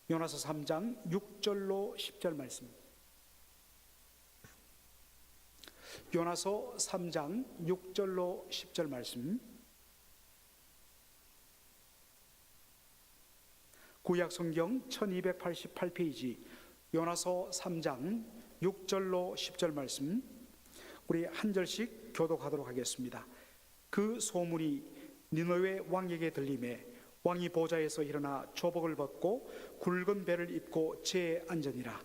요나서 3장 6절로 10절 말씀. 요나서 3장 6절로 10절 말씀. 구약 성경 1288페이지 요나서 3장 6절로 10절 말씀, 우리 한 절씩 교독하도록 하겠습니다. 그 소문이 니느웨 왕에게 들림에 왕이 보좌에서 일어나 조복을 벗고 굵은 배를 입고 제에 앉으니라.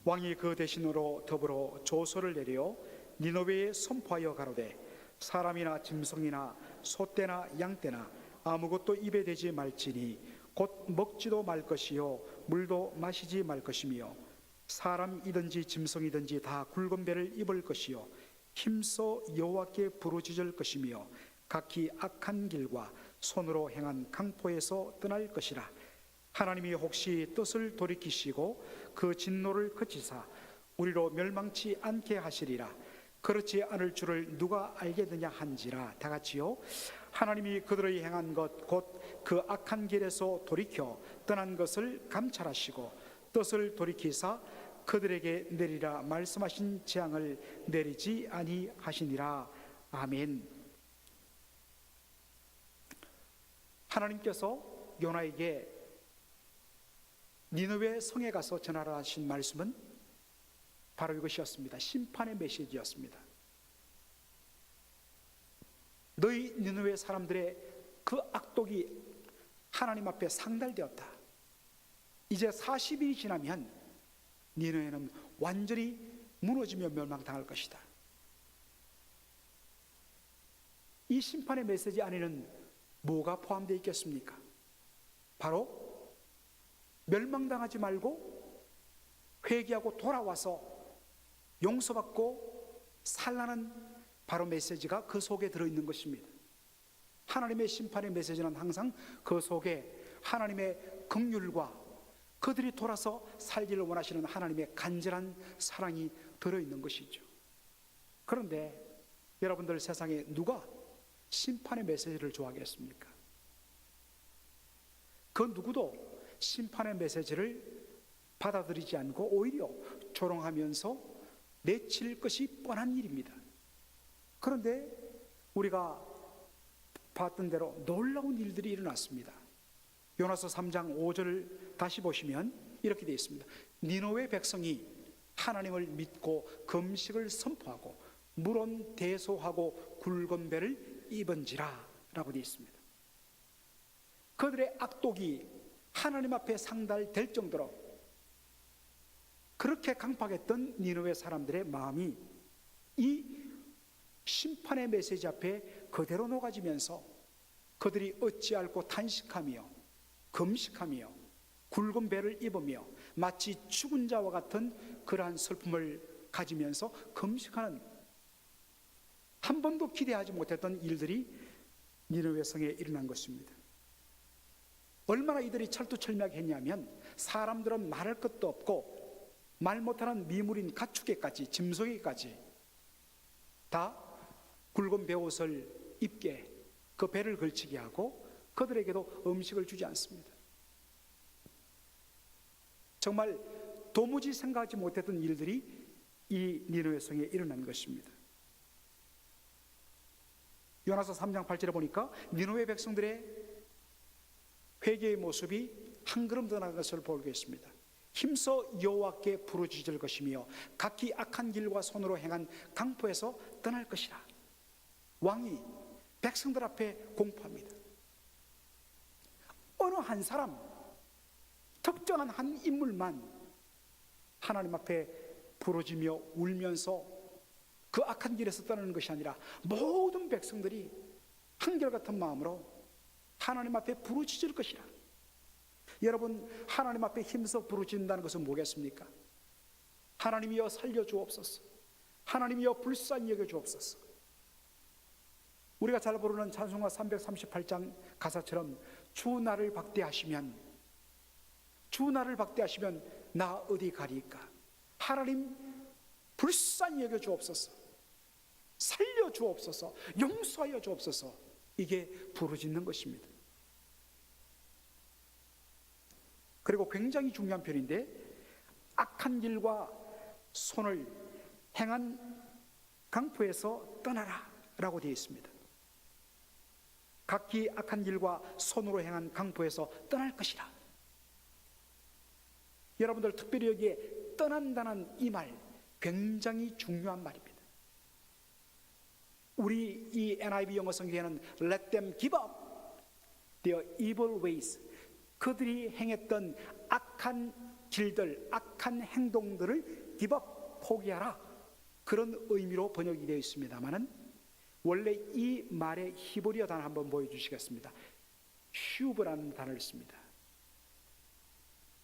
왕이 그 대신으로 더불어 조서를 내려 니느웨에 선포하여 가로되, 사람이나 짐승이나 소떼나 양떼나 아무것도 입에 대지 말지니 곧 먹지도 말 것이요 물도 마시지 말 것이며 사람이든지 짐승이든지 다 굵은 배를 입을 것이요 힘써 여호와께 부르짖을 것이며 각기 악한 길과 손으로 행한 강포에서 떠날 것이라. 하나님이 혹시 뜻을 돌이키시고 그 진노를 그치사 우리로 멸망치 않게 하시리라. 그렇지 않을 줄을 누가 알겠느냐 한지라. 다 같이요. 하나님이 그들의 행한 것 곧 그 악한 길에서 돌이켜 떠난 것을 감찰하시고 뜻을 돌이키사 그들에게 내리라 말씀하신 재앙을 내리지 아니하시니라. 아멘. 하나님께서 요나에게 니느웨 성에 가서 전하라 하신 말씀은 바로 이것이었습니다. 심판의 메시지였습니다. 너희 니느웨 사람들의 그 악독이 하나님 앞에 상달되었다. 이제 40일이 지나면 니느웨는 완전히 무너지며 멸망당할 것이다. 이 심판의 메시지 안에는 뭐가 포함되어 있겠습니까? 바로 멸망당하지 말고 회개하고 돌아와서 용서받고 살라는 바로 메시지가 그 속에 들어있는 것입니다. 하나님의 심판의 메시지는 항상 그 속에 하나님의 긍휼과 그들이 돌아서 살기를 원하시는 하나님의 간절한 사랑이 들어있는 것이죠. 그런데 여러분들, 세상에 누가 심판의 메시지를 좋아하겠습니까? 그 누구도 심판의 메시지를 받아들이지 않고 오히려 조롱하면서 내칠 것이 뻔한 일입니다. 그런데 우리가 봤던 대로 놀라운 일들이 일어났습니다. 요나서 3장 5절을 다시 보시면 이렇게 되어 있습니다. 니느웨 백성이 하나님을 믿고 금식을 선포하고 물은 대소하고 굵은 배를 입은지라 라고 되어 있습니다. 그들의 악독이 하나님 앞에 상달될 정도로 그렇게 강팍했던 니느웨 사람들의 마음이 이 심판의 메시지 앞에 그대로 녹아지면서 그들이 어찌할꼬 탄식하며 금식하며 굵은 배를 입으며 마치 죽은 자와 같은 그러한 슬픔을 가지면서 금식하는, 한 번도 기대하지 못했던 일들이 니느웨 성에 일어난 것입니다. 얼마나 이들이 철두철미하게 했냐면, 사람들은 말할 것도 없고 말 못하는 미물인 가축에까지, 짐승에까지 다 굵은 베옷을 입게, 그 배를 걸치게 하고 그들에게도 음식을 주지 않습니다. 정말 도무지 생각하지 못했던 일들이 이 니느웨 성에 일어난 것입니다. 요나서 3장 8절에 보니까 니느웨 백성들의 회개의 모습이 한 걸음 더 나아간 것을 보게 했습니다. 힘써 여호와께 부르짖을 것이며 각기 악한 길과 손으로 행한 강포에서 떠날 것이라. 왕이 백성들 앞에 공포합니다. 어느 한 사람, 특정한 한 인물만 하나님 앞에 부르짖며 울면서 그 악한 길에서 떠나는 것이 아니라 모든 백성들이 한결같은 마음으로 하나님 앞에 부르짖을 것이라. 여러분, 하나님 앞에 힘써 부르짖는다는 것은 뭐겠습니까? 하나님이여 살려주옵소서, 하나님이여 불쌍히 여겨주옵소서. 우리가 잘 부르는 찬송가 338장 가사처럼 주 나를 박대하시면, 주 나를 박대하시면 나 어디 가리까? 하나님 불쌍히 여겨주옵소서, 살려주옵소서, 용서하여 주옵소서. 이게 부르짖는 것입니다. 그리고 굉장히 중요한 편인데, 악한 길과 손을 행한 강포에서 떠나라 라고 되어 있습니다. 각기 악한 길과 손으로 행한 강포에서 떠날 것이라. 여러분들 특별히 여기에 떠난다는 이 말 굉장히 중요한 말입니다. 우리 이 NIV 영어 성경에는 Let them give up their evil ways, 그들이 행했던 악한 길들, 악한 행동들을 give up, 포기하라, 그런 의미로 번역이 되어 있습니다만은 원래 이 말의 히브리어 단어 한번 보여주시겠습니다. 슈브라는 단어를 씁니다.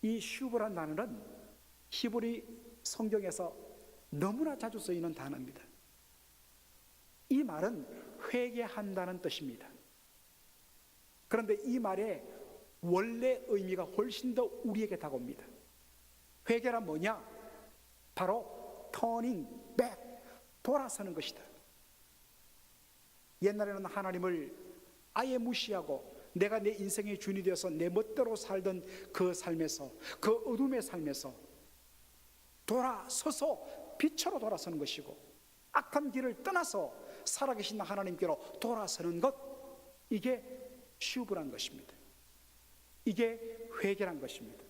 이 슈브라는 단어는 히브리 성경에서 너무나 자주 쓰이는 단어입니다. 이 말은 회개한다는 뜻입니다. 그런데 이 말의 원래 의미가 훨씬 더 우리에게 다가옵니다. 회개란 뭐냐? 바로 turning back, 돌아서는 것이다. 옛날에는 하나님을 아예 무시하고 내가 내 인생의 주인이 되어서 내 멋대로 살던 그 삶에서, 그 어둠의 삶에서 돌아서서 빛으로 돌아서는 것이고, 악한 길을 떠나서 살아계신 하나님께로 돌아서는 것, 이게 슈브란 것입니다. 이게 회개란 것입니다.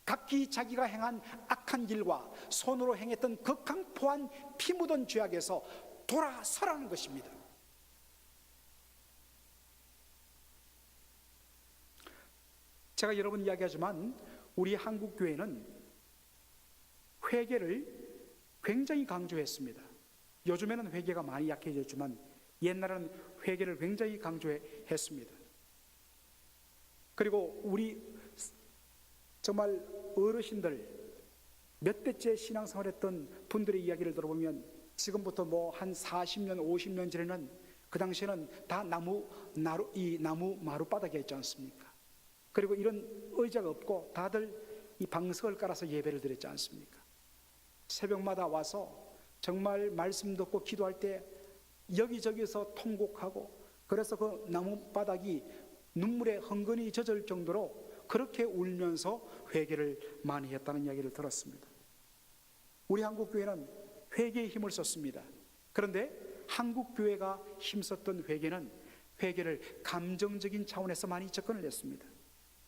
각기 자기가 행한 악한 길과 손으로 행했던 그 강포한 피 묻은 죄악에서 돌아서라는 것입니다. 제가 여러 번 이야기하지만 우리 한국 교회는 회개를 굉장히 강조했습니다. 요즘에는 회개가 많이 약해졌지만 옛날에는 회개를 굉장히 강조했습니다. 그리고 우리 정말 어르신들, 몇 대째 신앙생활했던 분들의 이야기를 들어보면 지금부터 뭐 한 40년, 50년 전에는 그 당시에는 다 나무 마룻바닥에 있지 않습니까? 그리고 이런 의자가 없고 다들 이 방석을 깔아서 예배를 드렸지 않습니까? 새벽마다 와서 정말 말씀 듣고 기도할 때 여기저기서 통곡하고, 그래서 그 나무바닥이 눈물에 흥건히 젖을 정도로 그렇게 울면서 회개를 많이 했다는 이야기를 들었습니다. 우리 한국교회는 회개에 힘을 썼습니다. 그런데 한국교회가 힘썼던 회개는 회개를 감정적인 차원에서 많이 접근을 했습니다.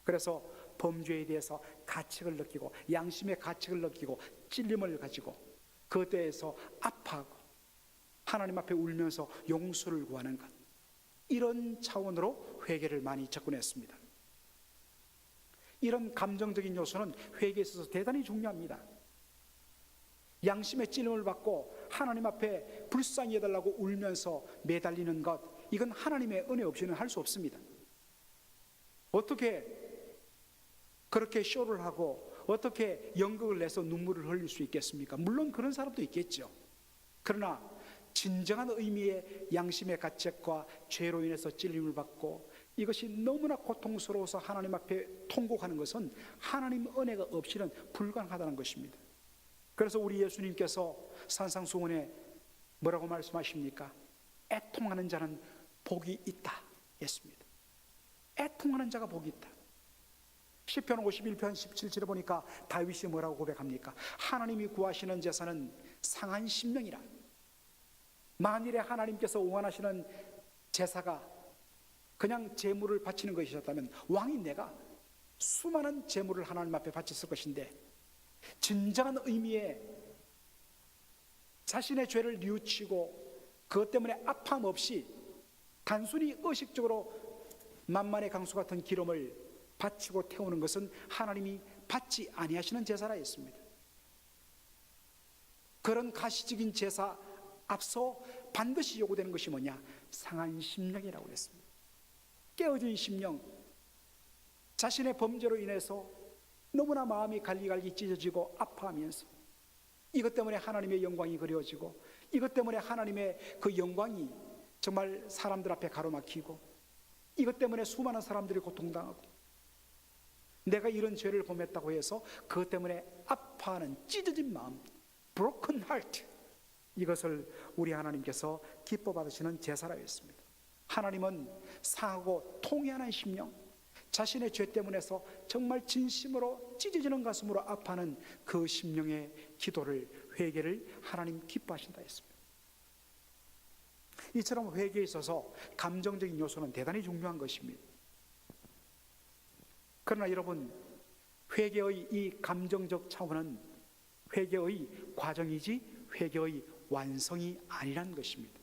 그래서 범죄에 대해서 가책을 느끼고, 양심의 가책을 느끼고, 찔림을 가지고 그것에 대해서 아파하고 하나님 앞에 울면서 용서를 구하는 것, 이런 차원으로 회개를 많이 접근했습니다. 이런 감정적인 요소는 회개에 있어서 대단히 중요합니다. 양심의 찔림을 받고 하나님 앞에 불쌍히 해달라고 울면서 매달리는 것, 이건 하나님의 은혜 없이는 할 수 없습니다. 어떻게 그렇게 쇼를 하고 어떻게 연극을 내서 눈물을 흘릴 수 있겠습니까? 물론 그런 사람도 있겠죠. 그러나 진정한 의미의 양심의 가책과 죄로 인해서 찔림을 받고 이것이 너무나 고통스러워서 하나님 앞에 통곡하는 것은 하나님 은혜가 없이는 불가능하다는 것입니다. 그래서 우리 예수님께서 산상수훈에 뭐라고 말씀하십니까? 애통하는 자는 복이 있다 했습니다. 애통하는 자가 복이 있다. 시편 51편 17절에 보니까 다윗이 뭐라고 고백합니까? 하나님이 구하시는 제사는 상한 심령이라. 만일에 하나님께서 원하시는 제사가 그냥 제물을 바치는 것이었다면 왕인 내가 수많은 제물을 하나님 앞에 바쳤을 것인데, 진정한 의미의 자신의 죄를 뉘우치고 그것 때문에 아픔 없이 단순히 의식적으로 만만의 강수 같은 기름을 바치고 태우는 것은 하나님이 받지 아니하시는 제사라 했습니다. 그런 가시적인 제사 앞서 반드시 요구되는 것이 뭐냐? 상한 심령이라고 했습니다. 깨어진 심령, 자신의 범죄로 인해서 너무나 마음이 갈리갈리 찢어지고 아파하면서 이것 때문에 하나님의 영광이 그려지고, 이것 때문에 하나님의 그 영광이 정말 사람들 앞에 가로막히고, 이것 때문에 수많은 사람들이 고통당하고, 내가 이런 죄를 범했다고 해서 그것 때문에 아파하는 찢어진 마음, broken heart, 이것을 우리 하나님께서 기뻐 받으시는 제사라 했습니다. 하나님은 상하고 통회하는 심령, 자신의 죄 때문에서 정말 진심으로 찢어지는 가슴으로 아파하는 그 심령의 기도를, 회개를 하나님 기뻐하신다 했습니다. 이처럼 회개에 있어서 감정적인 요소는 대단히 중요한 것입니다. 그러나 여러분, 회개의 이 감정적 차원은 회개의 과정이지 회개의 완성이 아니란 것입니다.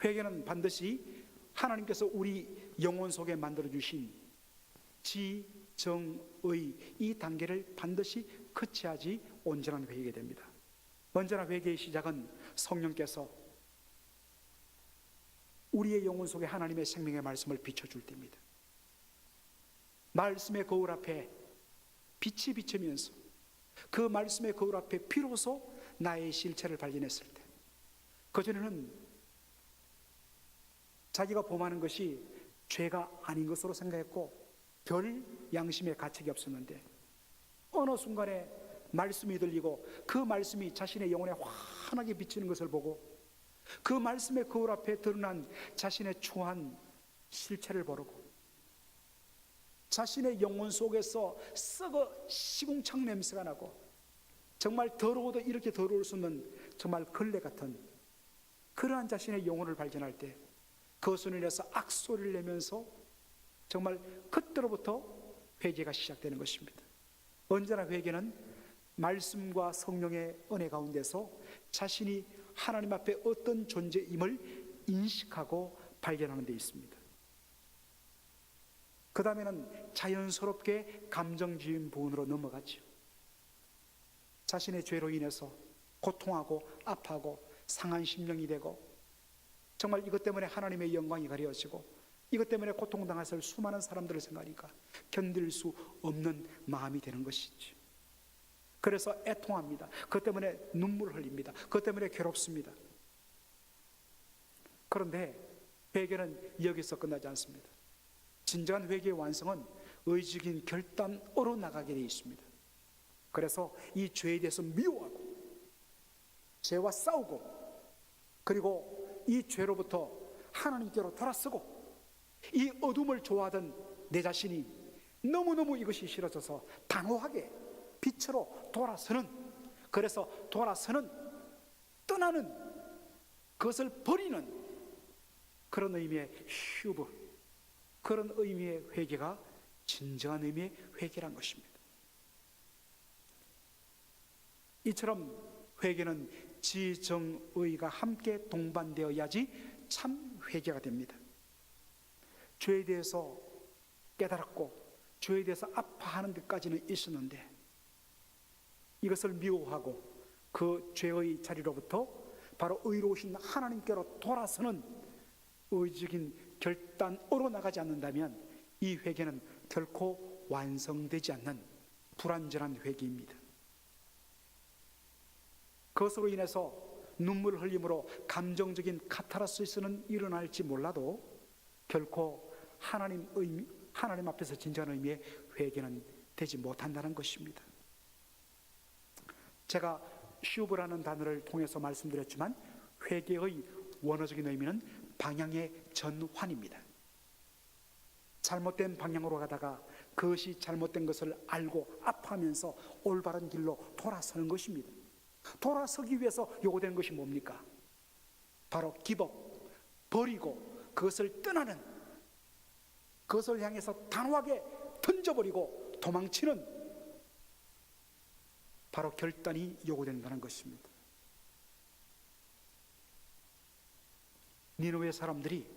회개는 반드시 하나님께서 우리 영혼 속에 만들어주신 지정의 이 단계를 반드시 거치하지 온전한 회개가 됩니다. 언제나 회개의 시작은 성령께서 우리의 영혼 속에 하나님의 생명의 말씀을 비춰줄 때입니다. 말씀의 거울 앞에 빛이 비치면서 그 말씀의 거울 앞에 비로소 나의 실체를 발견했을 때, 그전에는 자기가 범하는 것이 죄가 아닌 것으로 생각했고 별 양심의 가책이 없었는데, 어느 순간에 말씀이 들리고 그 말씀이 자신의 영혼에 환하게 비치는 것을 보고 그 말씀의 거울 앞에 드러난 자신의 추한 실체를 보고 자신의 영혼 속에서 썩어 시궁창 냄새가 나고 정말 더러워도 이렇게 더러울 수 없는 정말 걸레 같은 그러한 자신의 영혼을 발견할 때, 그것을 인해서 악소리를 내면서 정말 그때로부터 회개가 시작되는 것입니다. 언제나 회개는 말씀과 성령의 은혜 가운데서 자신이 하나님 앞에 어떤 존재임을 인식하고 발견하는 데 있습니다. 그 다음에는 자연스럽게 감정주의 부분으로 넘어가죠. 자신의 죄로 인해서 고통하고 아파하고 상한 심령이 되고 정말 이것 때문에 하나님의 영광이 가려지고 이것 때문에 고통당했을 수많은 사람들을 생각하니까 견딜 수 없는 마음이 되는 것이지. 그래서 애통합니다. 그것 때문에 눈물을 흘립니다. 그것 때문에 괴롭습니다. 그런데 회개는 여기서 끝나지 않습니다. 진정한 회개의 완성은 의지적인 결단으로 나가게 되어 있습니다. 그래서 이 죄에 대해서 미워하고 죄와 싸우고 그리고 이 죄로부터 하나님께로 돌아서고 이 어둠을 좋아하던 내 자신이 너무너무 이것이 싫어져서 단호하게 빛으로 돌아서는, 그래서 돌아서는, 떠나는, 그것을 버리는 그런 의미의 휴브, 그런 의미의 회개가 진정한 의미의 회개란 것입니다. 이처럼 회개는 지정의가 함께 동반되어야지 참 회개가 됩니다. 죄에 대해서 깨달았고 죄에 대해서 아파하는 데까지는 있었는데 이것을 미워하고 그 죄의 자리로부터 바로 의로우신 하나님께로 돌아서는 의지적인 결단으로 나가지 않는다면 이 회개는 결코 완성되지 않는 불완전한 회개입니다. 그것으로 인해서 눈물을 흘림으로 감정적인 카타르시스는 일어날지 몰라도 결코 하나님 앞에서 진정한 의미의 회개는 되지 못한다는 것입니다. 제가 슈브라는 단어를 통해서 말씀드렸지만 회개의 원어적인 의미는 방향의 전환입니다. 잘못된 방향으로 가다가 그것이 잘못된 것을 알고 아파하면서 올바른 길로 돌아서는 것입니다. 돌아서기 위해서 요구되는 것이 뭡니까? 바로 기복, 버리고 그것을 떠나는, 그것을 향해서 단호하게 던져버리고 도망치는 바로 결단이 요구된다는 것입니다. 니느웨 사람들이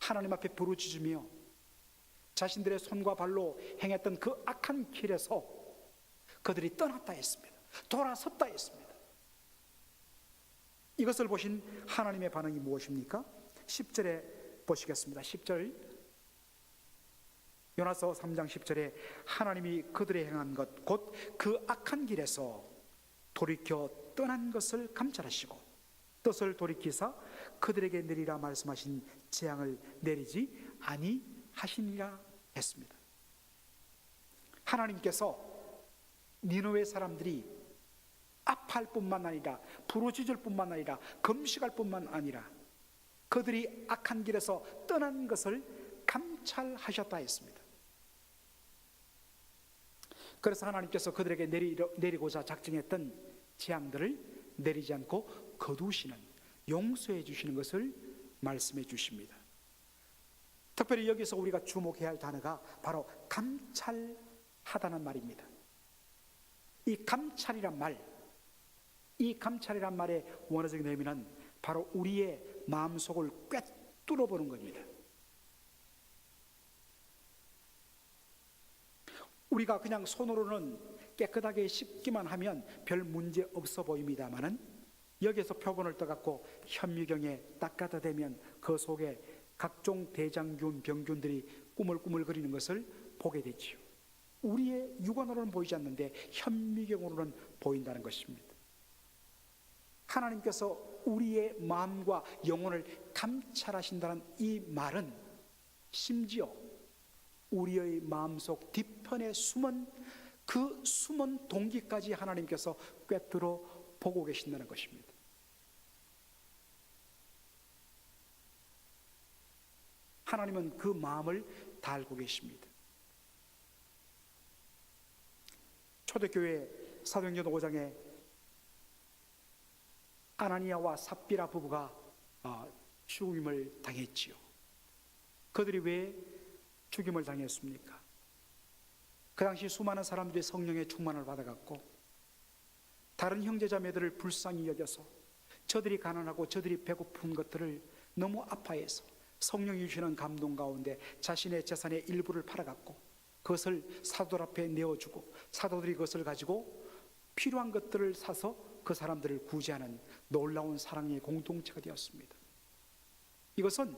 하나님 앞에 부르짖으며 자신들의 손과 발로 행했던 그 악한 길에서 그들이 떠났다 했습니다. 돌아섰다 했습니다. 이것을 보신 하나님의 반응이 무엇입니까? 10절에 보시겠습니다. 10절 요나서 3장 10절에 하나님이 그들의 행한 것 곧 그 악한 길에서 돌이켜 떠난 것을 감찰하시고 뜻을 돌이키사 그들에게 내리라 말씀하신 재앙을 내리지 아니하시니라 했습니다. 하나님께서 니느웨 사람들이 아파할 뿐만 아니라 부르짖을 뿐만 아니라 금식할 뿐만 아니라 그 그들이 악한 길에서 떠난 것을 감찰하셨다 했습니다. 그래서 하나님께서 그들에게 내리고자 작정했던 재앙들을 내리지 않고 거두시는, 용서해 주시는 것을 말씀해 주십니다. 특별히 여기서 우리가 주목해야 할 단어가 바로 감찰하다는 말입니다. 이 감찰이란 말의 원어적인 의미는 바로 우리의 마음속을 꿰뚫어 보는 겁니다. 우리가 그냥 손으로는 깨끗하게 씻기만 하면 별 문제 없어 보입니다마는, 여기에서 표본을 떠갖고 현미경에 딱 갖다 대면 그 속에 각종 대장균, 병균들이 꾸물꾸물거리는 것을 보게 되지요. 우리의 육안으로는 보이지 않는데 현미경으로는 보인다는 것입니다. 하나님께서 우리의 마음과 영혼을 감찰하신다는 이 말은 심지어 우리의 마음속 뒤편에 숨은 그 숨은 동기까지 하나님께서 꿰뚫어 보고 계신다는 것입니다. 하나님은 그 마음을 다 알고 계십니다. 초대교회 사도행전 5장에 아나니아와 삽비라 부부가 죽임을 당했지요. 그들이 왜 죽임을 당했습니까? 그 당시 수많은 사람들이 성령의 충만을 받아갔고 다른 형제자매들을 불쌍히 여겨서 저들이 가난하고 저들이 배고픈 것들을 너무 아파해서 성령이 주시는 감동 가운데 자신의 재산의 일부를 팔아갔고 그것을 사도들 앞에 내어주고 사도들이 그것을 가지고 필요한 것들을 사서 그 사람들을 구제하는 놀라운 사랑의 공동체가 되었습니다. 이것은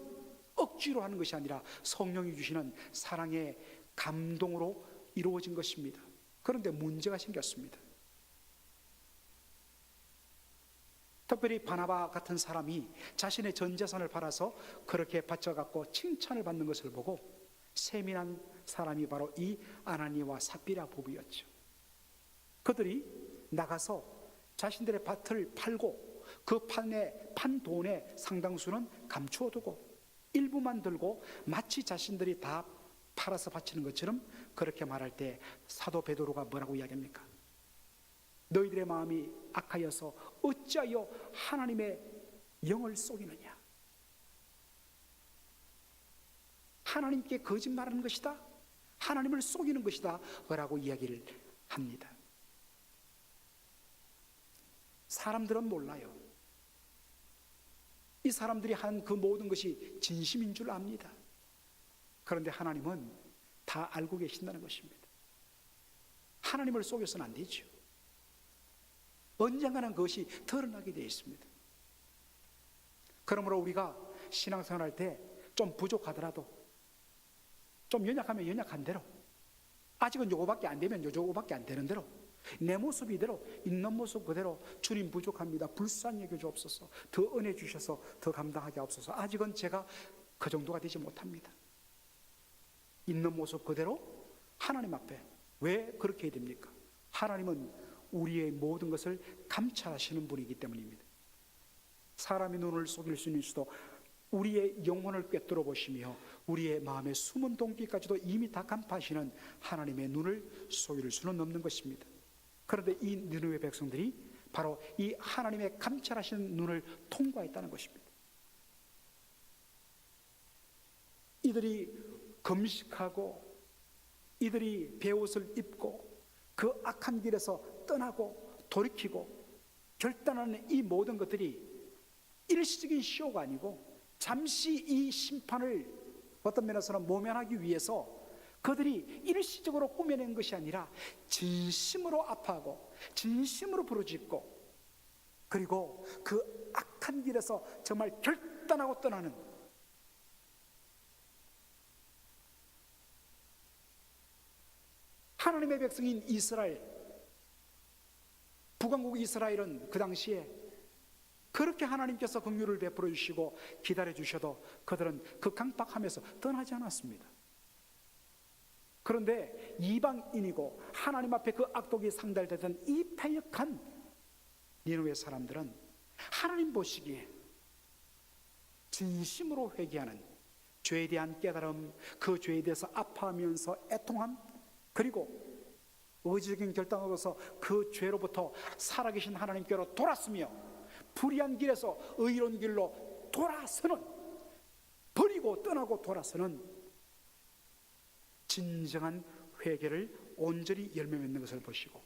억지로 하는 것이 아니라 성령이 주시는 사랑의 감동으로 이루어진 것입니다. 그런데 문제가 생겼습니다. 특별히 바나바 같은 사람이 자신의 전 재산을 팔아서 그렇게 바쳐갖고 칭찬을 받는 것을 보고 세민한 사람이 바로 이 아나니와 삽비라 부부였죠. 그들이 나가서 자신들의 밭을 팔고 그 판 돈의 상당수는 감추어두고 일부만 들고 마치 자신들이 다 팔아서 바치는 것처럼 그렇게 말할 때 사도 베드로가 뭐라고 이야기합니까? 너희들의 마음이 악하여서 어찌하여 하나님의 영을 속이느냐? 하나님께 거짓말하는 것이다, 하나님을 속이는 것이다 라고 이야기를 합니다. 사람들은 몰라요. 이 사람들이 한 그 모든 것이 진심인 줄 압니다. 그런데 하나님은 다 알고 계신다는 것입니다. 하나님을 속여서는 안 되죠. 언젠가는 그것이 드러나게 되어 있습니다. 그러므로 우리가 신앙생활할 때 좀 부족하더라도 좀 연약하면 연약한 대로, 아직은 요거밖에 안 되면 요거밖에 안 되는 대로, 내 모습 이대로, 있는 모습 그대로 주님 부족합니다, 불쌍히 여겨 주옵소서, 더 은혜 주셔서 더 감당하게 하옵소서, 아직은 제가 그 정도가 되지 못합니다. 있는 모습 그대로 하나님 앞에 왜 그렇게 해야 됩니까? 하나님은 우리의 모든 것을 감찰하시는 분이기 때문입니다. 사람의 눈을 속일 수는 있어도 우리의 영혼을 꿰뚫어 보시며 우리의 마음의 숨은 동기까지도 이미 다 간파하시는 하나님의 눈을 속일 수는 없는 것입니다. 그런데 이 니느웨 백성들이 바로 이 하나님의 감찰하시는 눈을 통과했다는 것입니다. 이들이 금식하고 이들이 베옷을 입고 그 악한 길에서 떠나고 돌이키고 결단하는 이 모든 것들이 일시적인 쇼가 아니고 잠시 이 심판을 어떤 면에서는 모면하기 위해서 그들이 일시적으로 꾸며낸 것이 아니라 진심으로 아파하고 진심으로 부르짖고 그리고 그 악한 길에서 정말 결단하고 떠나는, 하나님의 백성인 이스라엘, 북왕국 이스라엘은 그 당시에 그렇게 하나님께서 긍휼을 베풀어 주시고 기다려 주셔도 그들은 그 강박하면서 떠나지 않았습니다. 그런데 이방인이고 하나님 앞에 그 악독이 상달되던 이 패역한 니느웨 사람들은 하나님 보시기에 진심으로 회개하는, 죄에 대한 깨달음, 그 죄에 대해서 아파하면서 애통함, 그리고 의지적인 결단으로서 그 죄로부터 살아계신 하나님께로 돌았으며 불의한 길에서 의로운 길로 돌아서는, 버리고 떠나고 돌아서는 진정한 회개를 온전히 열매 맺는 것을 보시고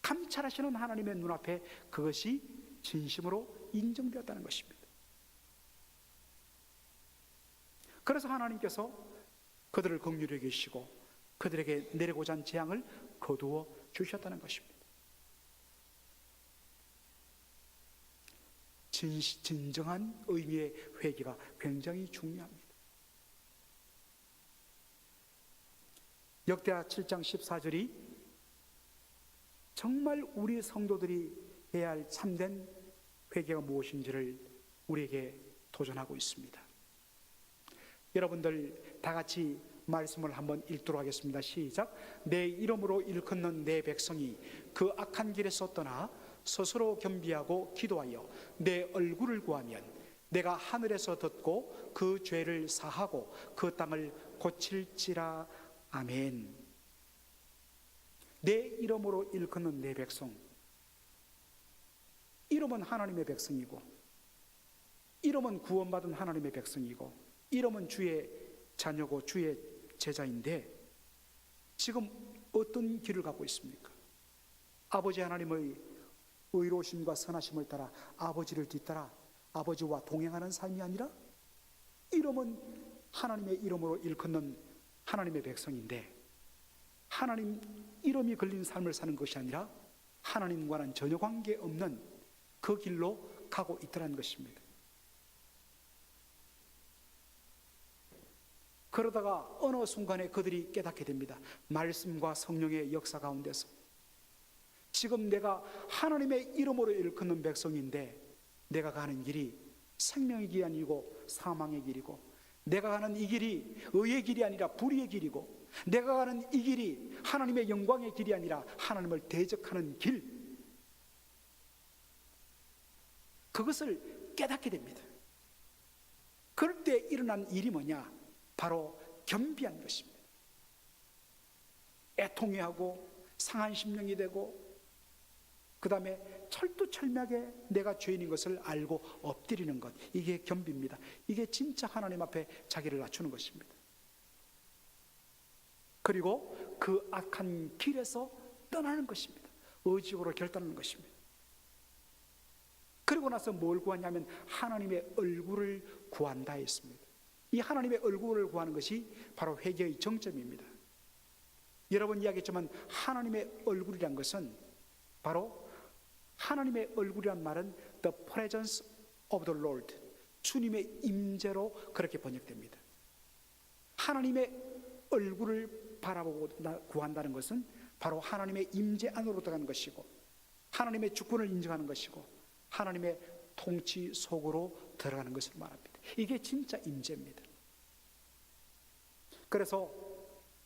감찰하시는 하나님의 눈앞에 그것이 진심으로 인정되었다는 것입니다. 그래서 하나님께서 그들을 긍휼히 여기시고 그들에게 내리고자 한 재앙을 거두어 주셨다는 것입니다. 진정한 의미의 회개가 굉장히 중요합니다. 역대하 7장 14절이 정말 우리 성도들이 해야 할 참된 회개가 무엇인지를 우리에게 도전하고 있습니다. 여러분들 다 같이 말씀을 한번 읽도록 하겠습니다. 시작. 내 이름으로 일컫는 내 백성이 그 악한 길에서 떠나 스스로 겸비하고 기도하여 내 얼굴을 구하면 내가 하늘에서 듣고 그 죄를 사하고 그 땅을 고칠지라. 아멘. 내 이름으로 일컫는 내 백성, 이름은 하나님의 백성이고 이름은 구원받은 하나님의 백성이고 이름은 주의 자녀고 주의 제자인데 지금 어떤 길을 갖고 있습니까? 아버지 하나님의 의로우심과 선하심을 따라 아버지를 뒤따라 아버지와 동행하는 삶이 아니라 이름은 하나님의 이름으로 일컫는 하나님의 백성인데 하나님 이름이 걸린 삶을 사는 것이 아니라 하나님과는 전혀 관계없는 그 길로 가고 있다는 것입니다. 그러다가 어느 순간에 그들이 깨닫게 됩니다. 말씀과 성령의 역사 가운데서 지금 내가 하나님의 이름으로 일컫는 백성인데 내가 가는 길이 생명의 길이 아니고 사망의 길이고 내가 가는 이 길이 의의 길이 아니라 불의의 길이고 내가 가는 이 길이 하나님의 영광의 길이 아니라 하나님을 대적하는 길, 그것을 깨닫게 됩니다. 그럴 때 일어난 일이 뭐냐? 바로 겸비한 것입니다. 애통해하고 상한 심령이 되고 그 다음에 철두철미하게 내가 죄인인 것을 알고 엎드리는 것, 이게 겸비입니다. 이게 진짜 하나님 앞에 자기를 낮추는 것입니다. 그리고 그 악한 길에서 떠나는 것입니다. 의지적으로 결단하는 것입니다. 그리고 나서 뭘 구하냐면 하나님의 얼굴을 구한다 했습니다. 이 하나님의 얼굴을 구하는 것이 바로 회개의 정점입니다. 여러분 이야기했지만 하나님의 얼굴이란 것은 바로 하나님의 얼굴이란 말은 The presence of the Lord, 주님의 임재로 그렇게 번역됩니다. 하나님의 얼굴을 바라보고 구한다는 것은 바로 하나님의 임재 안으로 들어가는 것이고 하나님의 주권을 인정하는 것이고 하나님의 통치 속으로 들어가는 것을 말합니다. 이게 진짜 임재입니다. 그래서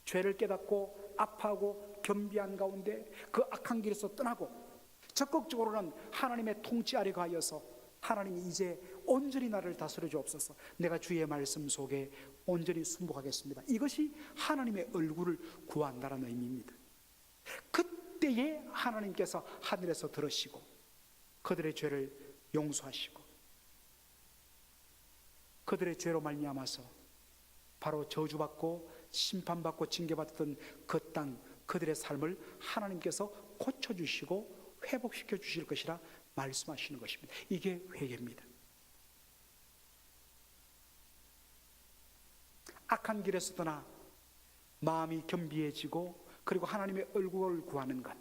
죄를 깨닫고 아파하고 겸비한 가운데 그 악한 길에서 떠나고 적극적으로는 하나님의 통치 아래 가여서 하나님이 이제 온전히 나를 다스려 주옵소서, 내가 주의 말씀 속에 온전히 순복하겠습니다. 이것이 하나님의 얼굴을 구한다는 의미입니다. 그때에 하나님께서 하늘에서 들으시고 그들의 죄를 용서하시고 그들의 죄로 말미암아서 바로 저주받고 심판받고 징계받던 그 땅, 그들의 삶을 하나님께서 고쳐주시고 회복시켜 주실 것이라 말씀하시는 것입니다. 이게 회개입니다. 악한 길에서 떠나 마음이 겸비해지고 그리고 하나님의 얼굴을 구하는 것,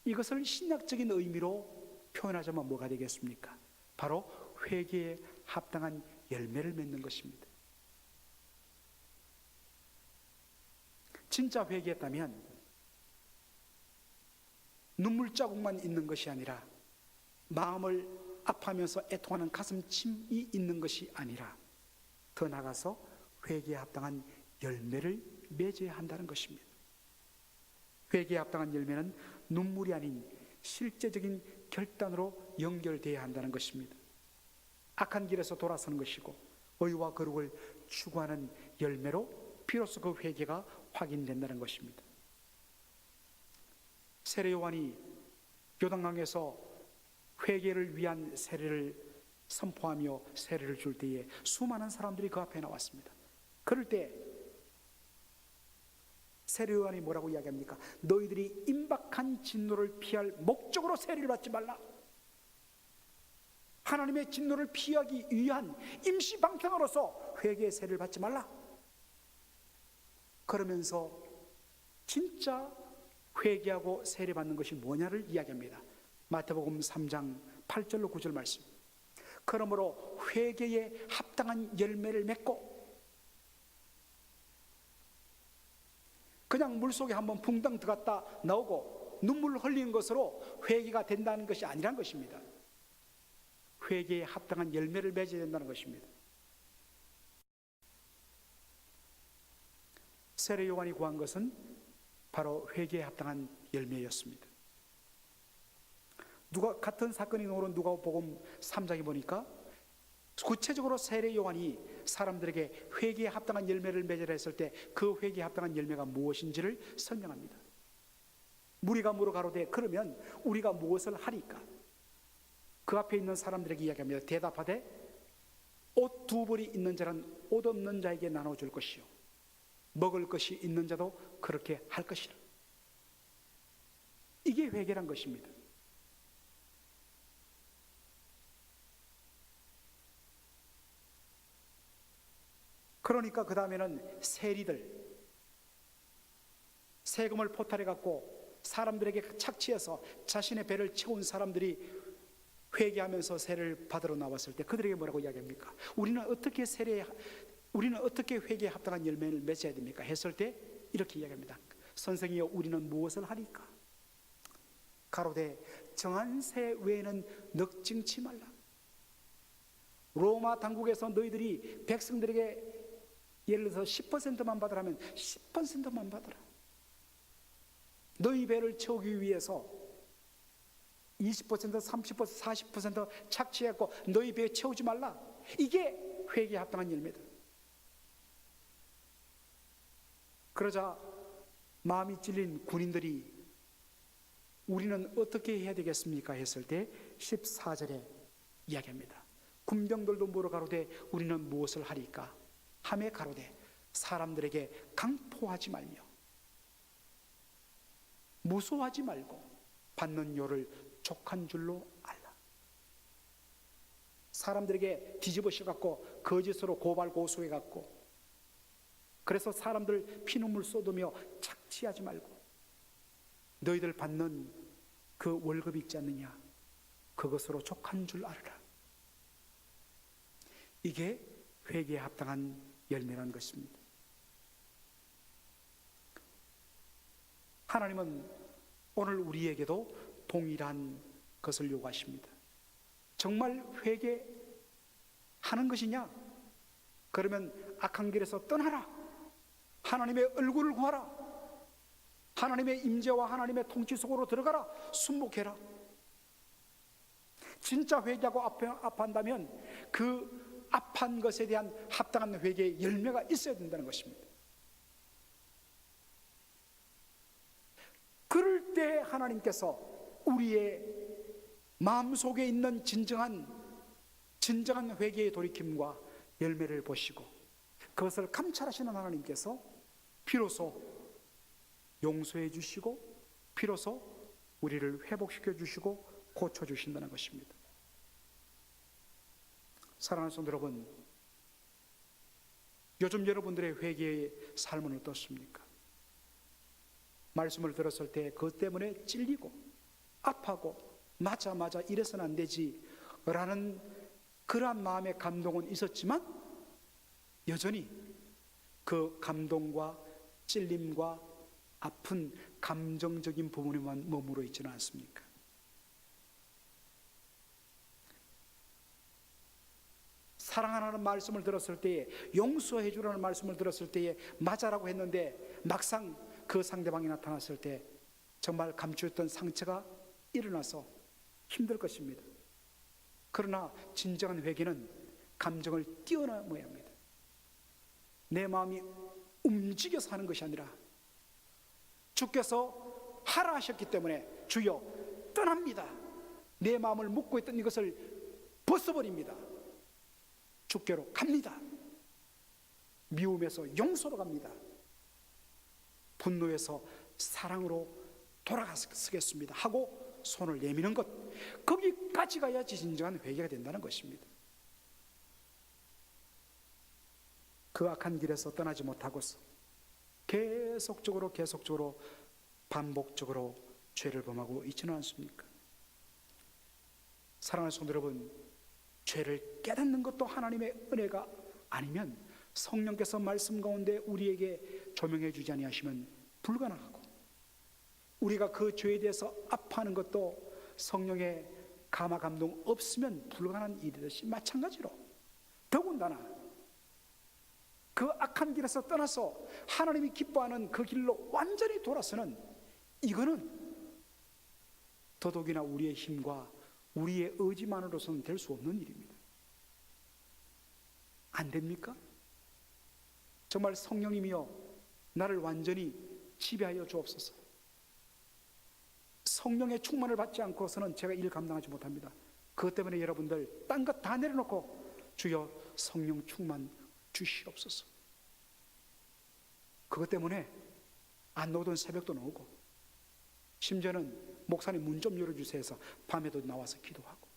이것을 신약적인 의미로 표현하자면 뭐가 되겠습니까? 바로 회개에 합당한 열매를 맺는 것입니다. 진짜 회개했다면 눈물 자국만 있는 것이 아니라 마음을 아파하면서 애통하는 가슴침이 있는 것이 아니라 더 나아가서 회개에 합당한 열매를 맺어야 한다는 것입니다. 회개에 합당한 열매는 눈물이 아닌 실제적인 결단으로 연결되어야 한다는 것입니다. 악한 길에서 돌아서는 것이고 의와 거룩을 추구하는 열매로 비로소 그 회개가 확인된다는 것입니다. 세례 요한이 요단강에서 회개를 위한 세례를 선포하며 세례를 줄 때에 수많은 사람들이 그 앞에 나왔습니다. 그럴 때 세례 요한이 뭐라고 이야기합니까? 너희들이 임박한 진노를 피할 목적으로 세례를 받지 말라. 하나님의 진노를 피하기 위한 임시 방편으로서 회개의 세례를 받지 말라. 그러면서 진짜 회개하고 세례 받는 것이 뭐냐를 이야기합니다. 마태복음 3장 8절로 9절 말씀. 그러므로 회개에 합당한 열매를 맺고, 그냥 물속에 한번 붕당 들어갔다 나오고 눈물을 흘리는 것으로 회개가 된다는 것이 아니란 것입니다. 회개에 합당한 열매를 맺어야 된다는 것입니다. 세례 요한이 구한 것은 바로 회개에 합당한 열매였습니다. 같은 사건이 나오는 누가복음 3장에 보니까 구체적으로 세례 요한이 사람들에게 회개에 합당한 열매를 맺으라 했을 때 그 회개에 합당한 열매가 무엇인지를 설명합니다. 무리가 물어가로되 그러면 우리가 무엇을 하리까? 그 앞에 있는 사람들에게 이야기합니다. 대답하되 옷 2벌이 있는 자는 옷 없는 자에게 나눠줄 것이요 먹을 것이 있는 자도 그렇게 할 것이라. 이게 회개란 것입니다. 그러니까 그 다음에는 세리들, 세금을 포탈해 갖고 사람들에게 착취해서 자신의 배를 채운 사람들이 회개하면서 세례를 받으러 나왔을 때 그들에게 뭐라고 이야기합니까? 우리는 어떻게 회개에 합당한 열매를 맺어야 됩니까? 했을 때 이렇게 이야기합니다. 선생이여, 우리는 무엇을 하리까? 가로되 정한 새 외에는 넉증치 말라. 로마 당국에서 너희들이 백성들에게 예를 들어서 10%만 받으라면 10%만 받으라. 너희 배를 채우기 위해서 20%, 30%, 40% 착취했고 너희 배에 채우지 말라. 이게 회개에 합당한 열매다. 그러자 마음이 찔린 군인들이 우리는 어떻게 해야 되겠습니까? 했을 때 14절에 이야기합니다. 군병들도 물어가로되 우리는 무엇을 하리까? 하매 가로되 사람들에게 강포하지 말며 무소하지 말고 받는 요를 족한 줄로 알라. 사람들에게 뒤집어 씌워갖고 거짓으로 고발 고소해갖고 그래서 사람들 피눈물 쏟으며 착취하지 말고 너희들 받는 그 월급이 있지 않느냐, 그것으로 족한 줄 알아라. 이게 회개에 합당한 열매라는 것입니다. 하나님은 오늘 우리에게도 동일한 것을 요구하십니다. 정말 회개하는 것이냐? 그러면 악한 길에서 떠나라. 하나님의 얼굴을 구하라. 하나님의 임재와 하나님의 통치 속으로 들어가라. 순복해라. 진짜 회개하고 합한다면 그 합한 것에 대한 합당한 회개의 열매가 있어야 된다는 것입니다. 그럴 때 하나님께서 우리의 마음속에 있는 진정한 회개의 돌이킴과 열매를 보시고 그것을 감찰하시는 하나님께서 비로소 용서해 주시고 비로소 우리를 회복시켜 주시고 고쳐 주신다는 것입니다. 사랑하는 성도 여러분, 요즘 여러분들의 회개의 삶은 어떻습니까? 말씀을 들었을 때 그것 때문에 찔리고 아파하고 맞아 이래서는 안 되지 라는 그러한 마음의 감동은 있었지만 여전히 그 감동과 찔림과 아픈 감정적인 부분에만 머물러 있지는 않습니까? 사랑하라는 말씀을 들었을 때에, 용서해 주라는 말씀을 들었을 때에 맞아라고 했는데 막상 그 상대방이 나타났을 때 정말 감추었던 상처가 일어나서 힘들 것입니다. 그러나 진정한 회개는 감정을 뛰어넘어야 합니다. 내 마음이 움직여서 하는 것이 아니라 주께서 하라 하셨기 때문에 주여 떠납니다. 내 마음을 묶고 있던 이것을 벗어버립니다. 주께로 갑니다. 미움에서 용서로 갑니다. 분노에서 사랑으로 돌아가겠습니다 하고 손을 내미는 것, 거기까지 가야지 진정한 회개가 된다는 것입니다. 그 악한 길에서 떠나지 못하고서 계속적으로 반복적으로 죄를 범하고 있지는 않습니까? 사랑하는 성도 여러분, 죄를 깨닫는 것도 하나님의 은혜가 아니면 성령께서 말씀 가운데 우리에게 조명해 주지 아니하시면 불가능하고, 우리가 그 죄에 대해서 아파하는 것도 성령의 감화 감동 없으면 불가능한 일이듯이 마찬가지로, 더군다나 그 악한 길에서 떠나서 하나님이 기뻐하는 그 길로 완전히 돌아서는, 이거는 더더욱이나 우리의 힘과 우리의 의지만으로서는 될 수 없는 일입니다. 안 됩니까? 정말 성령님이여 나를 완전히 지배하여 주옵소서. 성령의 충만을 받지 않고서는 제가 일 감당하지 못합니다. 그것 때문에 여러분들 딴 것 다 내려놓고 주여 성령 충만 주시옵소서. 그것 때문에 안 나오던 새벽도 나오고, 심지어는 목사님 문 좀 열어주세요 해서 밤에도 나와서 기도하고,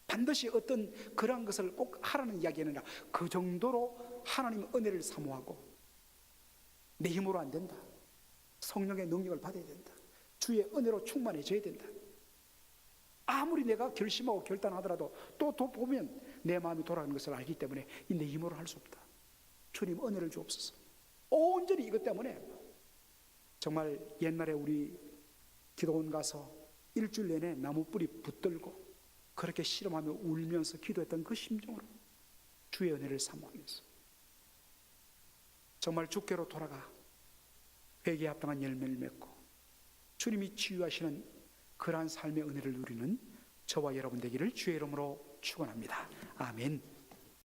반드시 어떤 그러한 것을 꼭 하라는 이야기가 아니라 그 정도로 하나님의 은혜를 사모하고, 내 힘으로 안 된다, 성령의 능력을 받아야 된다, 주의 은혜로 충만해져야 된다. 아무리 내가 결심하고 결단하더라도 또 보면 내 마음이 돌아가는 것을 알기 때문에 내 힘으로 할 수 없다. 주님 은혜를 주옵소서. 온전히 이것 때문에 정말 옛날에 우리 기도원 가서 일주일 내내 나무 뿌리 붙들고 그렇게 씨름하며 울면서 기도했던 그 심정으로 주의 은혜를 사모하면서 정말 주께로 돌아가 회개에 합당한 열매를 맺고 주님이 치유하시는 그러한 삶의 은혜를 누리는 저와 여러분 되기를 주의 이름으로 축원합니다. 아멘.